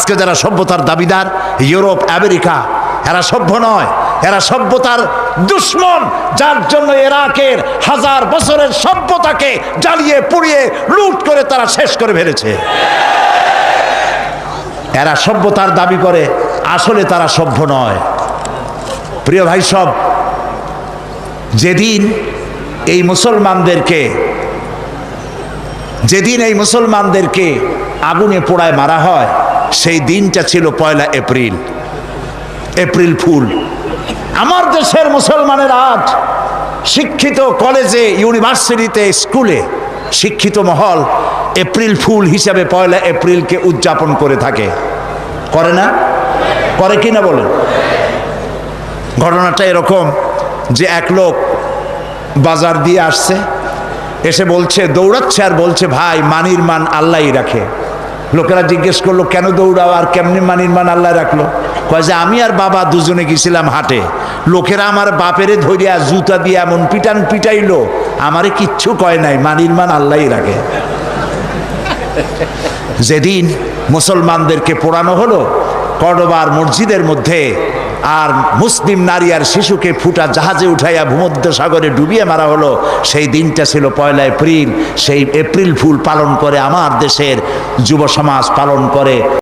আজকে যারা সভ্যতার দাবিদার, ইউরোপ, আমেরিকা, এরা সভ্য নয়, এরা সভ্যতার দুশ্মন, যার জন্য ইরাকের 1000 বছরের সভ্যতাকে জ্বালিয়ে পুড়িয়ে লুট করে তারা শেষ করে ফেলেছে। এরা সভ্যতার দাবি করে, আসলে তারা সভ্য নয়। প্রিয় ভাই সব, যেদিন এই মুসলমানদেরকে আগুনে পোড়ায় মারা হয়, সেই দিনটা ছিল 1 এপ্রিল, এপ্রিল ফুল। আমার দেশের মুসলমানের আজ শিক্ষিত কলেজে, ইউনিভার্সিটিতে, স্কুলে শিক্ষিত মহল এপ্রিল ফুল হিসাবে 1 এপ্রিলকে উদযাপন করে থাকে। করে না? করে কি না বলেন? ঘটনাটা এরকম যে এক লোক বাজার দিয়ে আসছে, এসে বলছে, দৌড়াচ্ছে আর বলছে, ভাই মানির মান আল্লাহই রাখে। লোকেরা জিজ্ঞেস করলো, কেন দৌড়াও আর কেমনি মানির মান আল্লাহ রাখলো? কয় যে আমি আর বাবা দুজনে গেছিলাম হাটে, লোকেরা আমার বাপেরে ধরিয়া জুতা দিয়ে এমন পিটাইলো, আমারে কিচ্ছু কয় নাই, মানির মান আল্লাহই রাখে। যেদিন মুসলমানদেরকে পোড়ানো হলো কর্ডোবার মসজিদের মধ্যে, আর মুসলিম নারী আর শিশুকে ফুটা জাহাজে উঠাইয়া ভূমধ্য সাগরে ডুবিয়ে মারা হলো, সেই দিনটা ছিল 1 এপ্রিল। সেই এপ্রিল ফুল পালন করে আমার দেশের যুব সমাজ, পালন করে।